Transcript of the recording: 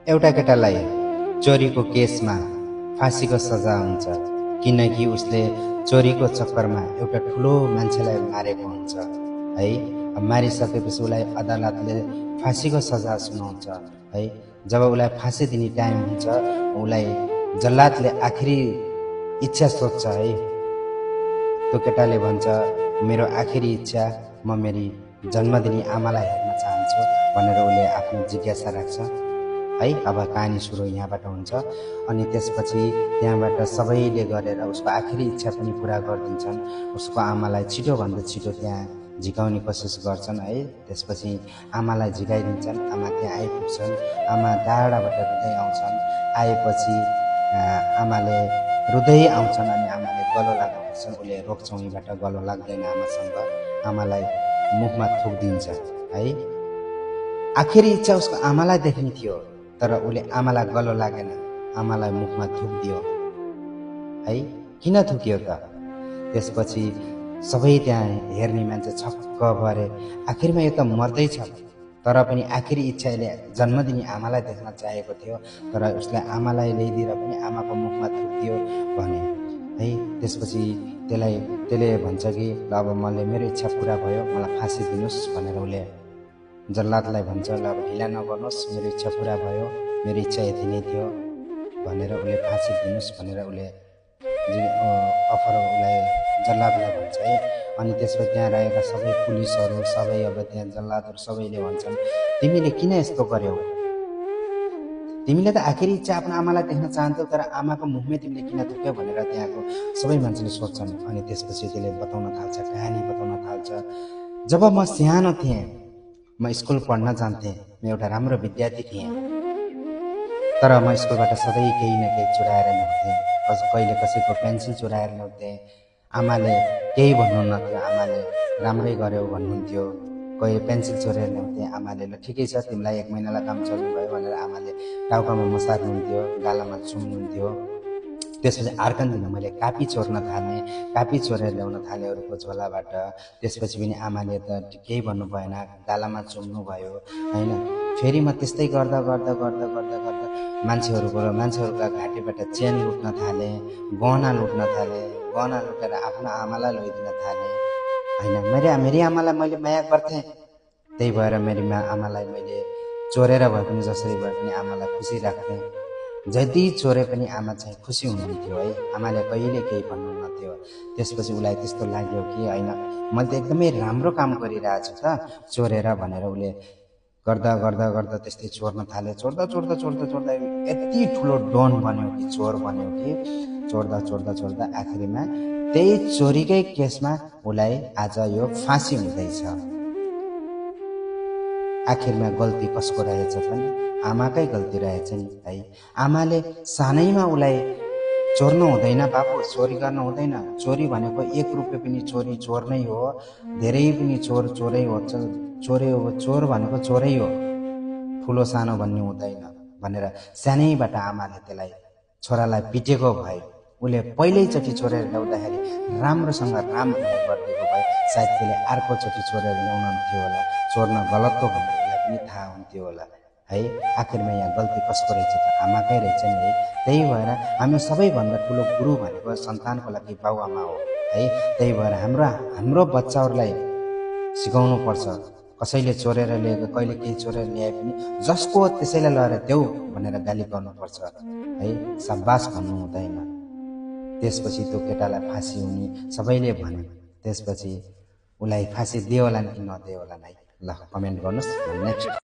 एउटा केटालाई चोरीको केसमा फाँसीको सजाय हुन्छ किनकि उसले चोरीको चक्करमा एउटा ठुलो मान्छेलाई मारेको हुन्छ है। मारिसकेपछि उसलाई अदालतले फाँसीको सजाय सुनाउँछ है। जब उसलाई फाँसी दिने टाइम हुन्छ उसलाई जल्लादले आखिरी इच्छा सोध्छ है। त्यो केटाले भन्छ मेरो आखिरी इच्छा म मेरी जन्मदिनी आमालाई हेर्न चाहन्छु भनेर उसले आफ्नो जिज्ञासा राख्छ है। अब कहानी सुरु यहाँबाट हुन्छ अनि त्यसपछि त्यहाँबाट सबैले गरेर उसको आखिरी इच्छा पनि पुरा गरिदिन्छन्। उसको आमालाई छिटोभन्दा छिटो त्यहाँ झिकाउने कोसिस गर्छन् है। त्यसपछि आमालाई झिकाइदिन्छन्। आमा त्यहाँ आइपुग्छन्। आमा टाढाबाट रुँदै आउँछन्। आएपछि आमाले रुँदै आउँछन् अनि आमाले गलो लाग्न खोज्छन्। उसले रोकचौँहीबाट गलो लाग्दैन आमासँग। आमालाई मुखमा थुक्दिन्छ है। आखिरी इच्छा उसको आमालाई देख्ने थियो तर उसले आमालाई गलो लागेन, आमालाई मुखमा थुक्दियो है। किन थुक्यो त? त्यसपछि सबै त्यहाँ हेर्ने मान्छे छक्क भरे। आखिरमा यो त मर्दैछ तर पनि आखिरी इच्छाले जन्मदिनी आमालाई देख्न चाहेको थियो तर उसले आमालाई ल्याइदिएर पनि आमाको मुखमा थुक्दियो भने है। त्यसपछि त्यसले भन्छ कि ल अब मैले मेरो इच्छा पुरा भयो, मलाई फाँसी दिनुहोस् भनेर उसले जल्लादलाई भन्छ ल अब ढिला नगर्नुहोस्, मेरो इच्छा पुरा भयो, मेरो इच्छा यति नै थियो भनेर उसले फाँसी दिनुहोस् भनेर उसले अफर उसलाई जल्लादलाई भन्छ है। अनि त्यसपछि त्यहाँ रहेका सबै पुलिसहरू सबै अब त्यहाँ जल्लादहरू सबैले भन्छन् तिमीले किन यस्तो गर्यौ? तिमीले त आखिरी इच्छा आफ्नो आमालाई देख्न चाहन्छौ तर आमाको मुखमै तिमीले किन थुक्यौ भनेर त्यहाँको सबै मान्छेले सोध्छन्। अनि त्यसपछि त्यसले बताउन थाल्छ, कहानी बताउन थाल्छ। जब म सानो थिएँ, म स्कुल पढ्न जान्थेँ, म एउटा राम्रो विद्यार्थी थिएँ तर म स्कुलबाट सधैँ केही न केही चुराएर ल्याउँथेँ। कहिले कसैको पेन्सिल चुराएर ल्याउँथेँ। आमाले केही भन्नुहुन्थ्यो, आमाले राम्रै गर्यौ भन्नुहुन्थ्यो। कोही पेन्सिल चोरेर ल्याउँथेँ, आमाले ल ठिकै छ तिमीलाई 1 महिनालाई काम चल्नु भयो भनेर आमाले टाउकामा मसार्नुहुन्थ्यो, गालामा चुम्नुहुन्थ्यो। त्यसपछि अर्को दिन मैले कापी चोर्न थालेँ, कापी चोरेर ल्याउन थालेँ अरूको झोलाबाट। त्यसपछि पनि आमाले त केही भन्नु भएन, गालामा चुम्नु भयो होइन। फेरि म त्यस्तै गर्दा गर्दा गर्दा गर्दा गर्दा मान्छेहरूका घाँटीबाट चेन लुट्न थालेँ, गहना लुट्न थालेँ, गहना लुटेर आफ्नो आमालाई लैदिन थालेँ होइन। मेरी आमालाई मैले माया गर्थेँ, त्यही भएर मेरी आमालाई मैले चोरेर भए पनि जसरी भए पनि आमालाई खुसी राख्थेँ। जति चोरे पनि आमा चाहिँ खुसी हुनुहुन्थ्यो है। आमाले कहिले केही भन्नुहुन्थ्यो। त्यसपछि उसलाई त्यस्तो लाग्यो कि होइन मैले त एकदमै राम्रो काम गरिरहेछु त चोरेर भनेर उसले गर्दा गर्दा गर्दा त्यस्तै चोर्न थाल्यो। चोर्दा चोर्दा चोर्दा चोर्दा यति ठुलो डोन बन्यो कि चोर बन्यो कि चोर्दा चोर्दा चोर्दा आखिरीमा त्यही चोरीकै केसमा उसलाई आज यो फाँसी हुँदैछ। आखिरमा गल्ती कसको रहेछ पनि? आमाकै गल्ती रहेछ नि है। आमाले सानैमा उसलाई चोर्नु हुँदैन बाबु, चोरी गर्नु हुँदैन, चोरी भनेको 1 रुपियाँ पनि चोरी चोर नै हो, धेरै पनि चोर चोरै हो, चोर भनेको चोरै हो, ठुलो सानो भन्ने हुँदैन भनेर सानैबाट आमाले त्यसलाई छोरालाई पिटेको भए उसले पहिल्यैचोटि चोरेर ल्याउँदाखेरि राम्रोसँग राम भन्ने गरिदिएको भए सायद त्यसले अर्कोचोटि चोरेर ल्याउनुहुन्थ्यो होला, चोर्न गलत हो भन्ने उसलाई पनि थाहा हुन्थ्यो होला है। आखिरमा यहाँ गल्ती कसको रहेछ त? आमाकै रहेछ नि है। त्यही भएर हामी सबैभन्दा ठुलो गुरु भनेको सन्तानको लागि बाउआमा हो है। त्यही भएर हाम्रो बच्चाहरूलाई सिकाउनु पर्छ, कसैले चोरेर ल्याएको कहिले केही चोरेर ल्याए पनि जसको त्यसैलाई लगेर देऊ भनेर गाली गर्नुपर्छ है, शाबास भन्नु हुँदैन। त्यसपछि त्यो केटालाई फाँसी हुने सबैले भने। त्यसपछि उसलाई फाँसी दियो होला कि नदियो होला है। ल कमेन्ट गर्नुहोस्। नेक्स्ट